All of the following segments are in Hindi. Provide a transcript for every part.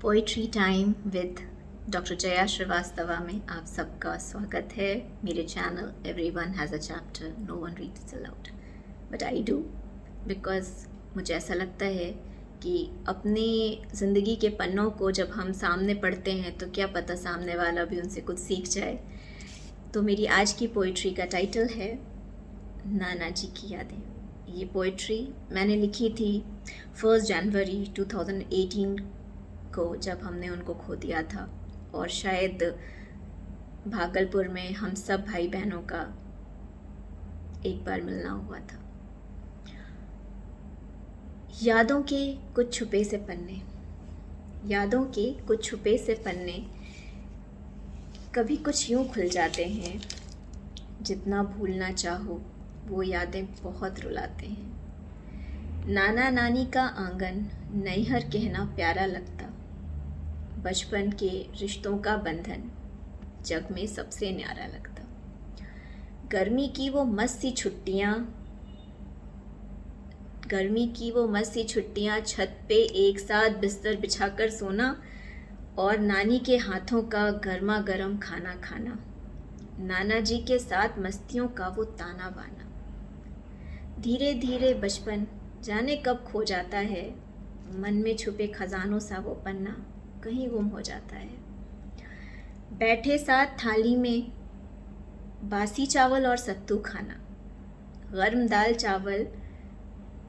Poetry time with doctor Jaya Srivastava में आप सबका स्वागत है। मेरे channel everyone has a chapter, no one reads aloud but I do, because मुझे ऐसा लगता है कि अपनी ज़िंदगी के पन्नों को जब हम सामने पढ़ते हैं तो क्या पता सामने वाला भी उनसे कुछ सीख जाए। तो मेरी आज की पोइट्री का टाइटल है नाना जी की यादें। ये पोइट्री मैंने लिखी थी 1 जनवरी 2018 को, जब हमने उनको खो दिया था, और शायद भागलपुर में हम सब भाई बहनों का एक बार मिलना हुआ था। यादों के कुछ छुपे से पन्ने, यादों के कुछ छुपे से पन्ने कभी कुछ यूं खुल जाते हैं, जितना भूलना चाहो वो यादें बहुत रुलाते हैं। नाना नानी का आंगन नैहर कहना प्यारा लगता, बचपन के रिश्तों का बंधन जग में सबसे न्यारा लगता। गर्मी की वो मस्त सी छुट्टियाँ छत पे एक साथ बिस्तर बिछाकर सोना, और नानी के हाथों का गर्मा गर्म खाना खाना, नाना जी के साथ मस्तियों का वो ताना बाना। धीरे धीरे बचपन जाने कब खो जाता है, मन में छुपे खजानों सा वो पन्ना कहीं गुम हो जाता है। बैठे साथ थाली में बासी चावल और सत्तू खाना, गर्म दाल चावल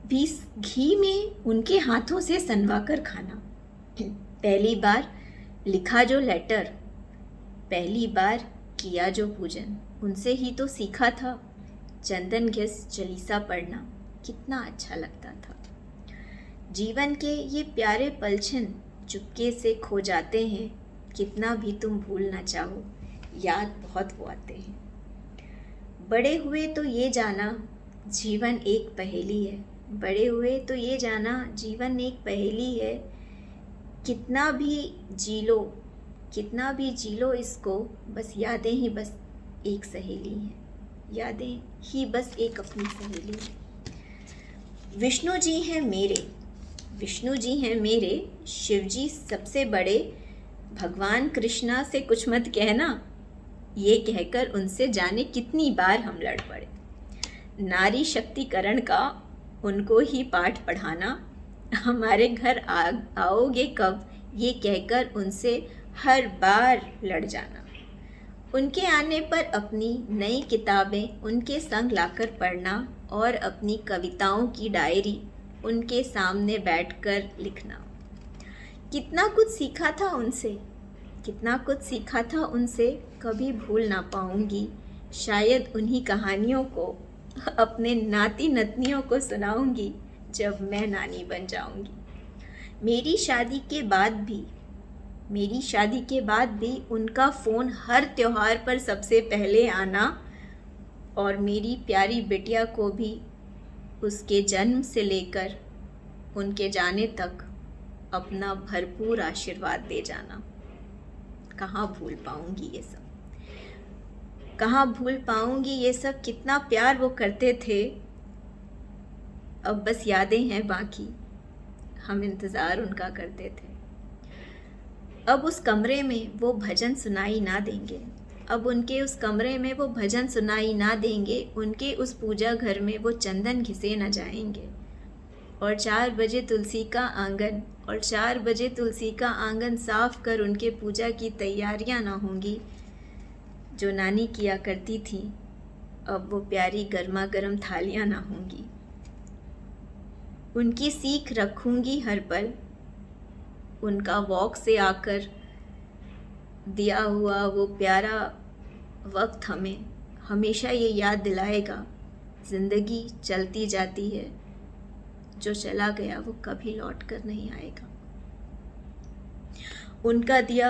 भी घी में उनके हाथों से सनवा कर खाना। पहली बार लिखा जो लेटर, पहली बार किया जो पूजन, उनसे ही तो सीखा था। चंदन घिस चालीसा पढ़ना कितना अच्छा लगता था। जीवन के ये प्यारे पलछिन चुपके से खो जाते हैं, कितना भी तुम भूलना चाहो याद बहुत वो आते हैं। बड़े हुए तो ये जाना जीवन एक पहेली है, बड़े हुए तो ये जाना जीवन एक पहेली है। कितना भी जी लो इसको, बस यादें ही बस एक सहेली हैं, यादें ही बस एक अपनी सहेली है। विष्णु जी हैं मेरे, शिव जी सबसे बड़े, भगवान कृष्णा से कुछ मत कहना, ये कहकर उनसे जाने कितनी बार हम लड़ पड़े। नारी शक्तिकरण का उनको ही पाठ पढ़ाना, हमारे घर आओगे कब, ये कहकर उनसे हर बार लड़ जाना। उनके आने पर अपनी नई किताबें उनके संग लाकर पढ़ना, और अपनी कविताओं की डायरी उनके सामने बैठकर लिखना। कितना कुछ सीखा था उनसे, कभी भूल ना पाऊंगी। शायद उन्हीं कहानियों को अपने नाती नतनियों को सुनाऊंगी जब मैं नानी बन जाऊंगी। मेरी शादी के बाद भी उनका फ़ोन हर त्योहार पर सबसे पहले आना, और मेरी प्यारी बिटिया को भी उसके जन्म से लेकर उनके जाने तक अपना भरपूर आशीर्वाद दे जाना। कहाँ भूल पाऊंगी ये सब, कितना प्यार वो करते थे। अब बस यादें हैं बाकी, हम इंतज़ार उनका करते थे। अब उस कमरे में वो भजन सुनाई ना देंगे, उनके उस पूजा घर में वो चंदन घिसे न जाएंगे। और 4 बजे तुलसी का आंगन साफ कर उनके पूजा की तैयारियां ना होंगी, जो नानी किया करती थी। अब वो प्यारी गर्मा गर्म थालियां ना होंगी। उनकी सीख रखूंगी हर पल, उनका वॉक से आकर दिया हुआ वो प्यारा वक्त हमें हमेशा ये याद दिलाएगा, ज़िंदगी चलती जाती है, जो चला गया वो कभी लौट कर नहीं आएगा। उनका दिया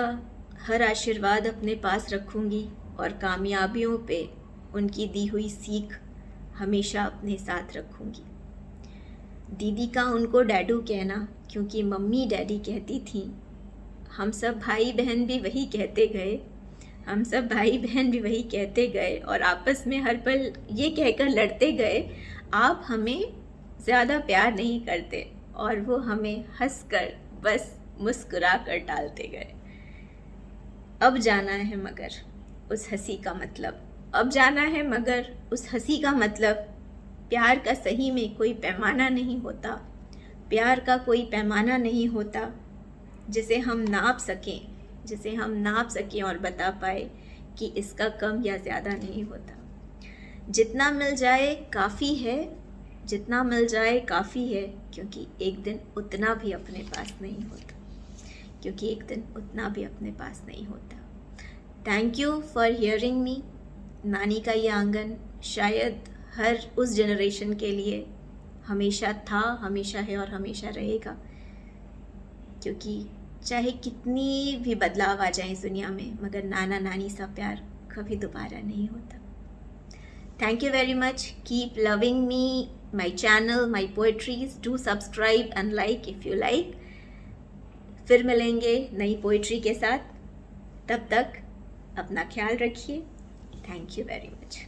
हर आशीर्वाद अपने पास रखूंगी, और कामयाबियों पे उनकी दी हुई सीख हमेशा अपने साथ रखूंगी। दीदी का उनको डैडू कहना, क्योंकि मम्मी डैडी कहती थी। हम सब भाई बहन भी वही कहते गए, और आपस में हर पल ये कहकर लड़ते गए, आप हमें ज़्यादा प्यार नहीं करते, और वो हमें हंसकर बस मुस्कुरा कर टालते गए। अब जाना है मगर उस हंसी का मतलब, अब जाना है मगर उस हंसी का मतलब, प्यार का सही में कोई पैमाना नहीं होता, प्यार का कोई पैमाना नहीं होता जिसे हम नाप सकें, जिसे हम नाप सकें और बता पाए कि इसका कम या ज़्यादा नहीं होता। जितना मिल जाए काफ़ी है, जितना मिल जाए काफ़ी है, क्योंकि एक दिन उतना भी अपने पास नहीं होता, क्योंकि एक दिन उतना भी अपने पास नहीं होता। Thank you for hearing me. नानी का ये आंगन शायद हर उस जनरेशन के लिए हमेशा था, हमेशा है और हमेशा रहेगा, क्योंकि चाहे कितनी भी बदलाव आ जाए इस दुनिया में, मगर नाना नानी सा प्यार कभी दोबारा नहीं होता। Thank you very much. Keep loving me, my channel, my poetries. Do subscribe and like if you like. फिर मिलेंगे नई पोएट्री के साथ, तब तक अपना ख्याल रखिए। Thank you very much.